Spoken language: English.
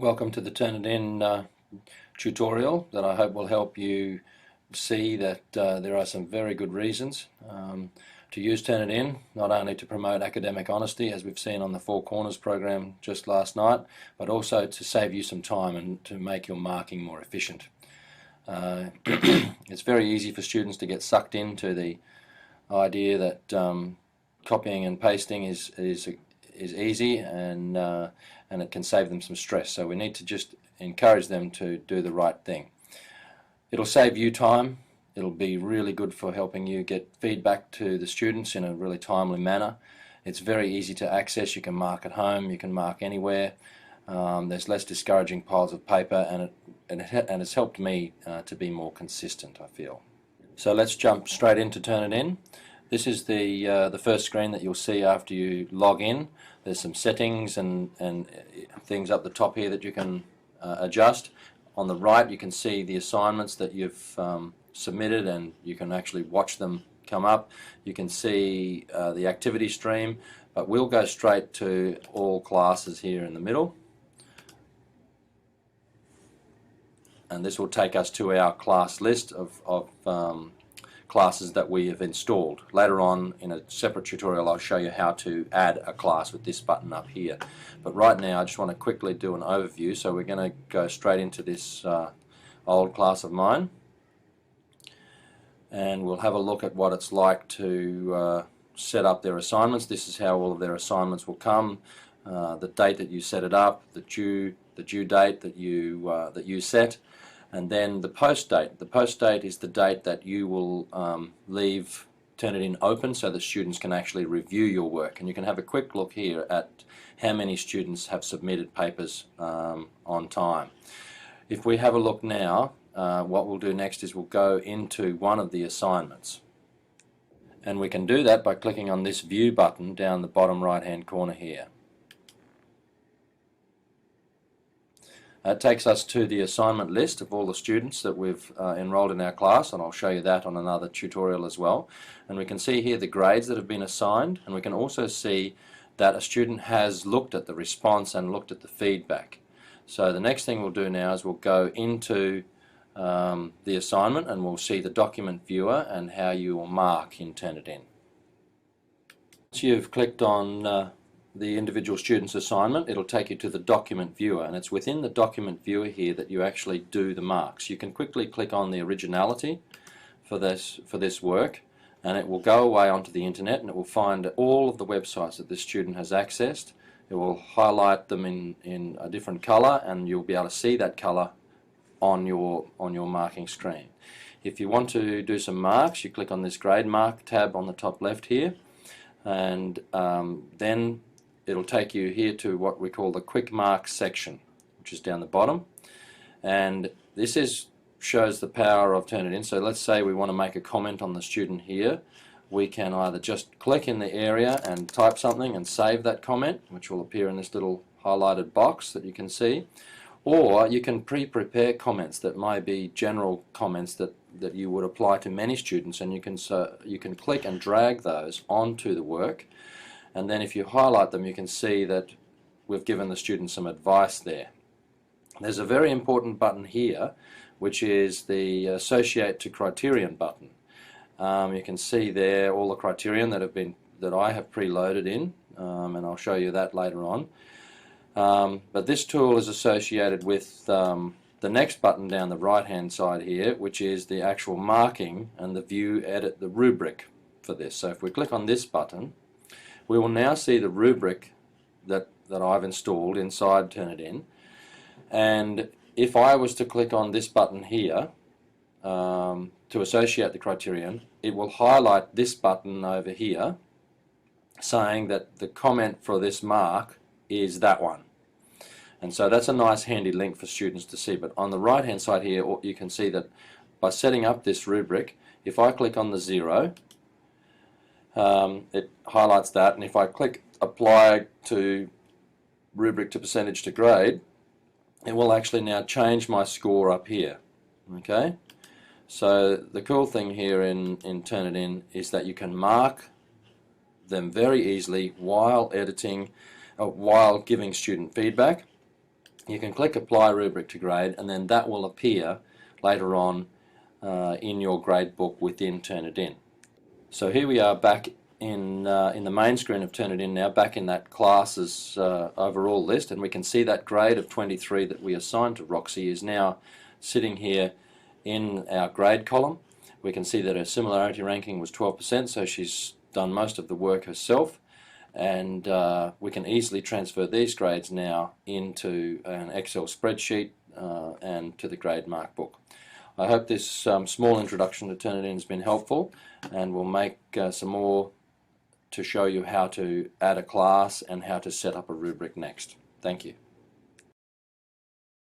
Welcome to the Turnitin tutorial that I hope will help you see that there are some very good reasons to use Turnitin, not only to promote academic honesty as we've seen on the Four Corners program just last night, but also to save you some time and to make your marking more efficient. It's very easy for students to get sucked into the idea that copying and pasting is easy and it can save them some stress. So we need to just encourage them to do the right thing. It'll save you time. It'll be really good for helping you get feedback to the students in a really timely manner. It's very easy to access. You can mark at home, you can mark anywhere. There's less discouraging piles of paper, and it's helped me to be more consistent, I feel. So let's jump straight into Turnitin. This is the first screen that you'll see after you log in. There's some settings and things up the top here that you can adjust. On the right you can see the assignments that you've submitted, and you can actually watch them come up. You can see the activity stream, but we'll go straight to all classes here in the middle. And this will take us to our class list of classes that we have installed. Later on in a separate tutorial I'll show you how to add a class with this button up here. But right now I just want to quickly do an overview, so we're going to go straight into this old class of mine, and we'll have a look at what it's like to set up their assignments. This is how all of their assignments will come, the date that you set it up, the due date that you set, and then the post date. The post date is the date that you will leave Turnitin open so the students can actually review your work. And you can have a quick look here at how many students have submitted papers on time. If we have a look now, what we'll do next is we'll go into one of the assignments. And we can do that by clicking on this View button down the bottom right hand corner here. It takes us to the assignment list of all the students that we've enrolled in our class, and I'll show you that on another tutorial as well. And we can see here the grades that have been assigned, and we can also see that a student has looked at the response and looked at the feedback. So the next thing we'll do now is we'll go into the assignment, and we'll see the document viewer and how you will mark in Turnitin. Once you've clicked on the individual student's assignment, it'll take you to the document viewer, and it's within the document viewer here that you actually do the marks. You can quickly click on the originality for this work, and it will go away onto the internet, and it will find all of the websites that the student has accessed. It will highlight them in a different color, and you'll be able to see that color on your marking screen. If you want to do some marks, you click on this grade mark tab on the top left here, and then it'll take you here to what we call the quick marks section, which is down the bottom. And this shows the power of Turnitin. So let's say we want to make a comment on the student here. We can either just click in the area and type something and save that comment, which will appear in this little highlighted box that you can see, or you can pre-prepare comments that might be general comments that you would apply to many students, and you can click and drag those onto the work. And then if you highlight them, you can see that we've given the student some advice there. There's a very important button here, which is the Associate to Criterion button. You can see there all the criterion that I have preloaded in, and I'll show you that later on. But this tool is associated with the next button down the right hand side here, which is the actual marking and the view edit the rubric for this. So if we click on this button, we will now see the rubric that I've installed inside Turnitin. And if I was to click on this button here to associate the criterion, it will highlight this button over here saying that the comment for this mark is that one. And so that's a nice handy link for students to see. But on the right hand side here, you can see that by setting up this rubric, if I click on the 0, it highlights that, and if I click apply to rubric to percentage to grade, it will actually now change my score up here. Okay, so the cool thing here in Turnitin is that you can mark them very easily while editing, while giving student feedback. you can click Apply Rubric to Grade, and then that will appear later on in your grade book within Turnitin. So here we are back in the main screen of Turnitin now, back in that classes overall list, and we can see that grade of 23 that we assigned to Roxy is now sitting here in our grade column. We can see that her similarity ranking was 12%, so she's done most of the work herself, and we can easily transfer these grades now into an Excel spreadsheet and to the grade mark book. I hope this small introduction to Turnitin has been helpful, and we'll make some more to show you how to add a class and how to set up a rubric next. Thank you.